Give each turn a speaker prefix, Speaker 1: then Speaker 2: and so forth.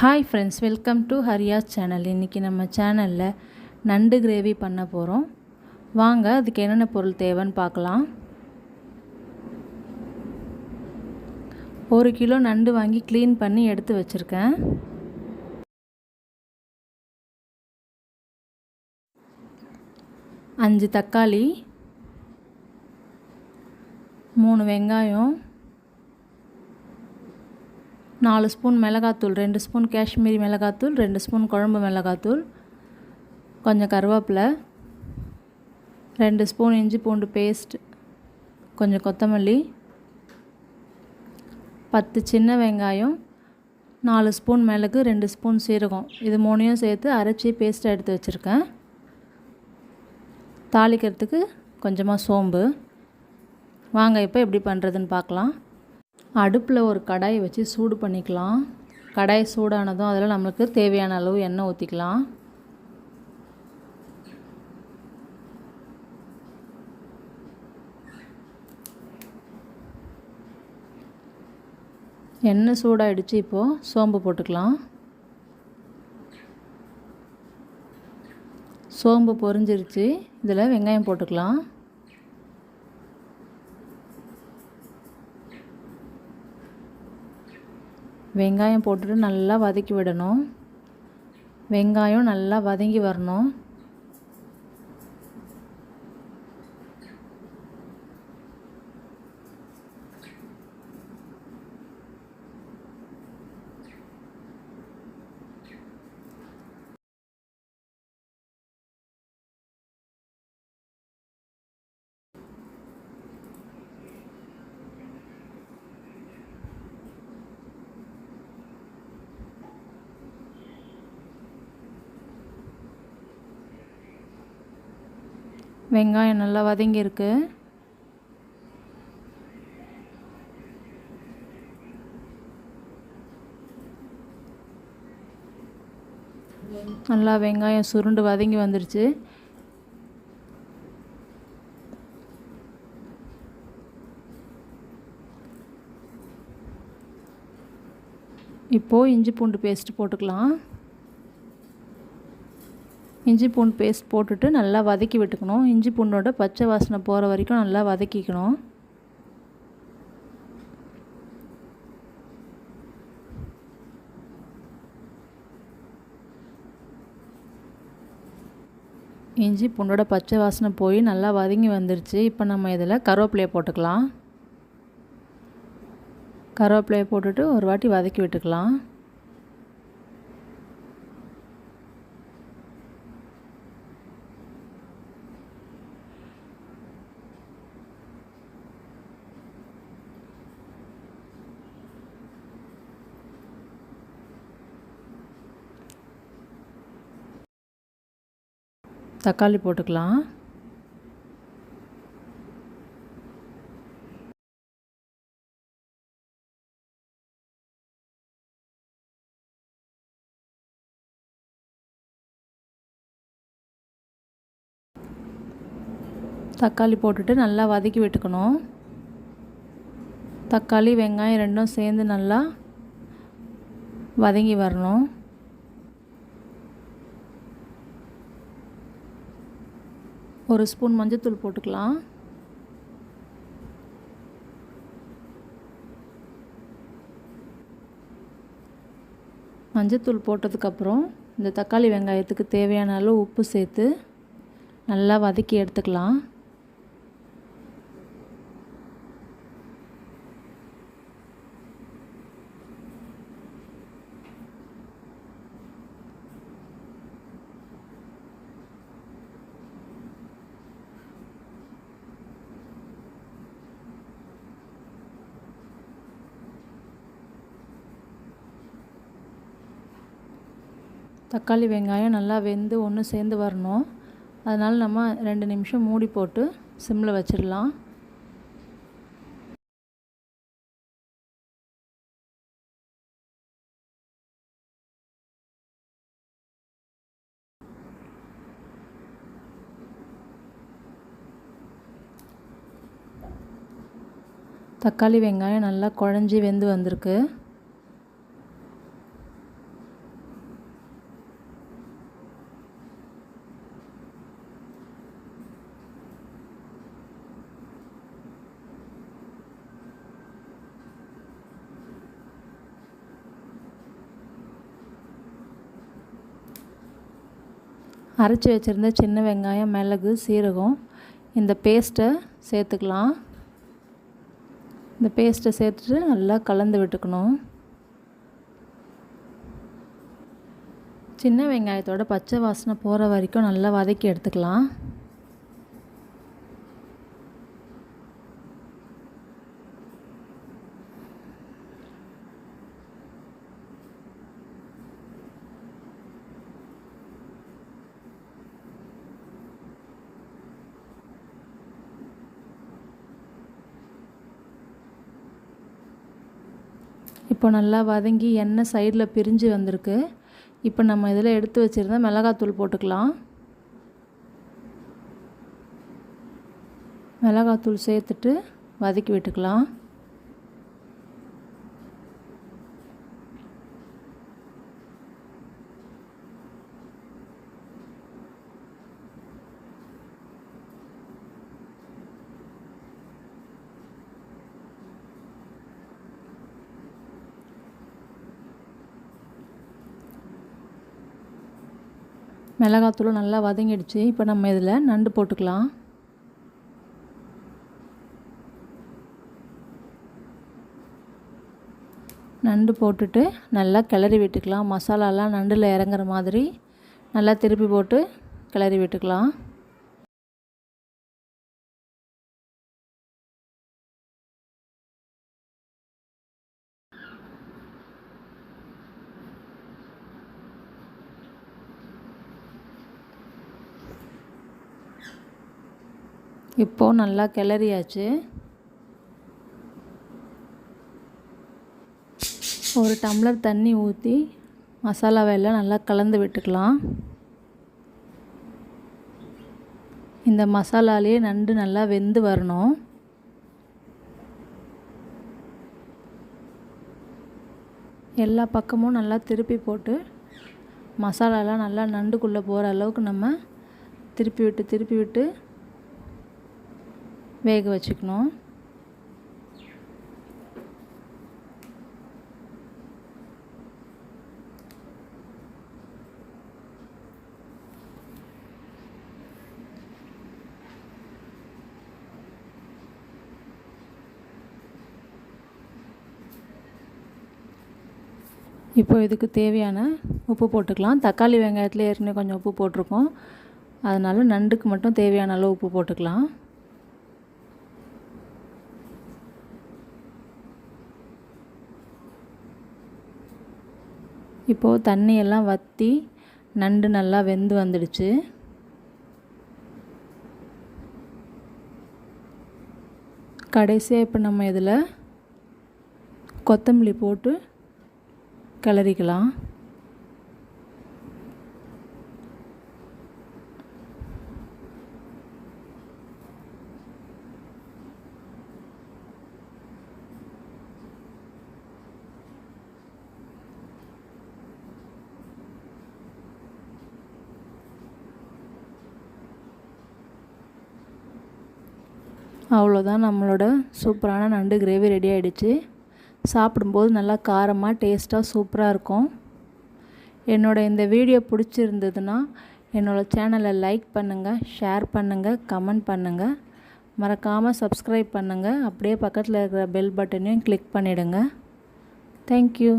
Speaker 1: Hi friends, welcome to Hariyash channel. இன்றைக்கி நம்ம சேனலில் நண்டு கிரேவி பண்ண போகிறோம். வாங்க அதுக்கு என்னென்ன பொருள் தேவைன்னு பார்க்கலாம். 1 கிலோ நண்டு வாங்கி க்ளீன் பண்ணி எடுத்து வச்சுருக்கேன். 5 தக்காளி, 3 வெங்காயம், 4 ஸ்பூன் மிளகாத்தூள், 2 ஸ்பூன் காஷ்மீரி மிளகாத்தூள், 2 ஸ்பூன் குழம்பு மிளகாத்தூள், கொஞ்சம் கருவேப்பிலை, 2 ஸ்பூன் இஞ்சி பூண்டு பேஸ்ட், கொஞ்சம் கொத்தமல்லி, 10 சின்ன வெங்காயம், 4 ஸ்பூன் மிளகு, 2 ஸ்பூன் சீரகம், இது 3ஐயும் சேர்த்து அரைச்சி பேஸ்ட்டை எடுத்து வச்சுருக்கேன். தாளிக்கிறதுக்கு கொஞ்சமாக சோம்பு. வாங்க இப்போ எப்படி பண்ணுறதுன்னு பார்க்கலாம். அடுப்பில் ஒரு கடாயை வச்சு சூடு பண்ணிக்கலாம். கடாய் சூடானதும் அதில் நம்மளுக்கு தேவையான அளவு எண்ணெய் ஊற்றிக்கலாம். எண்ணெய் சூடாகிடுச்சு. இப்போது சோம்பு போட்டுக்கலாம். சோம்பு பொரிஞ்சிருச்சு. இதில் வெங்காயம் போட்டுக்கலாம். வெங்காயம் போட்டுட்டு நல்லா வதக்கி விடணும். வெங்காயம் நல்லா வதங்கி வரணும். வெங்காயம் நல்லா வதங்கியிருக்கு. நல்லா வெங்காயம் சுருண்டு வதங்கி வந்துருச்சு. இப்போது இஞ்சி பூண்டு பேஸ்ட் போட்டுக்கலாம். இஞ்சி பூண்டு பேஸ்ட் போட்டுட்டு நல்லா வதக்கி விட்டுக்கணும். இஞ்சி பூண்டோட பச்சை வாசனை போகிற வரைக்கும் நல்லா வதக்கிக்கணும். இஞ்சி பூண்டோட பச்சை வாசனை போய் நல்லா வதங்கி வந்துருச்சு. இப்போ நம்ம இதில் கருவேப்பிலையை போட்டுக்கலாம். கருவேப்பிலையை போட்டுட்டு ஒரு வாட்டி வதக்கி விட்டுக்கலாம். தக்காளி போட்டுக்கலாம். தக்காளி போட்டுட்டு நல்லா வதக்கி விட்டுக்கணும். தக்காளி வெங்காயம் ரெண்டும் சேர்ந்து நல்லா வதங்கி வரணும். ஒரு ஸ்பூன் மஞ்சள்தூள் போட்டுக்கலாம். மஞ்சள்தூள் போட்டதுக்கப்புறம் இந்த தக்காளி வெங்காயத்துக்கு தேவையான அளவு உப்பு சேர்த்து நல்லா வதக்கி எடுத்துக்கலாம். தக்காளி வெங்காயம் நல்லா வெந்து ஒன்று சேர்ந்து வரணும். அதனால் நம்ம 2 நிமிஷம் மூடி போட்டு சிம்மில் வச்சிடலாம். தக்காளி வெங்காயம் நல்லா குழஞ்சி வெந்து வந்திருக்கு. அரைச்சி வச்சுருந்த சின்ன வெங்காயம், மிளகு, சீரகம் இந்த பேஸ்ட்டை சேர்த்துக்கலாம். இந்த பேஸ்ட்டை சேர்த்துட்டு நல்லா கலந்து விட்டுக்கணும். சின்ன வெங்காயத்தோட பச்சை வாசனை போகிற வரைக்கும் நல்லா வதக்கி எடுத்துக்கலாம். இப்போ நல்லா வதங்கி எண்ணெய் சைடில் பிரிஞ்சு வந்திருக்கு. இப்போ நம்ம இதில் எடுத்து வச்சுருந்த மிளகாத்தூள் போட்டுக்கலாம். மிளகாத்தூள் சேர்த்துட்டு வதக்கி விட்டுக்கலாம். மிளகாத்தூள் நல்லா வதங்கிடுச்சு. இப்போ நம்ம இதில் நண்டு போட்டுக்கலாம். நண்டு போட்டுட்டு நல்லா கிளறி விட்டுக்கலாம். மசாலாலாம் நண்டில் இறங்குற மாதிரி நல்லா திருப்பி போட்டு கிளறி விட்டுக்கலாம். இப்போது நல்லா கிளறியாச்சு. ஒரு டம்ளர் தண்ணி ஊற்றி மசாலாவெல்லாம் நல்லா கலந்து விட்டுக்கலாம். இந்த மசாலாலேயே நண்டு நல்லா வெந்து வரணும். எல்லா பக்கமும் நல்லா திருப்பி போட்டு மசாலாலாம் நல்லா நண்டுக்குள்ளே போகிற அளவுக்கு நம்ம திருப்பி விட்டு வேக வச்சுக்கணும். இப்போ இதுக்கு தேவையான உப்பு போட்டுக்கலாம். தக்காளி வெங்காயத்தில் ஏற்கனவே கொஞ்சம் உப்பு போட்டிருக்கோம். அதனால் நண்டுக்கு மட்டும் தேவையான அளவு உப்பு போட்டுக்கலாம். இப்போது தண்ணியெல்லாம் வற்றி நண்டு நல்லா வெந்து வந்துடுச்சு. கடைசியாக இப்போ நம்ம இதில் கொத்தமல்லி போட்டு கிளறிக்கலாம். அவ்வளோதான், நம்மளோட சூப்பரான நண்டு கிரேவி ரெடி ஆகிடுச்சு. சாப்பிடும்போது நல்லா காரமாக டேஸ்ட்டாக சூப்பராக இருக்கும். இந்த வீடியோ பிடிச்சிருந்ததுன்னா என்னோடய சேனலை லைக் பண்ணுங்கள், ஷேர் பண்ணுங்கள், கமெண்ட் பண்ணுங்கள். மறக்காமல் சப்ஸ்கிரைப் பண்ணுங்கள். அப்படியே பக்கத்தில் இருக்கிற பெல் பட்டனையும் கிளிக் பண்ணிவிடுங்க. தேங்க்யூ.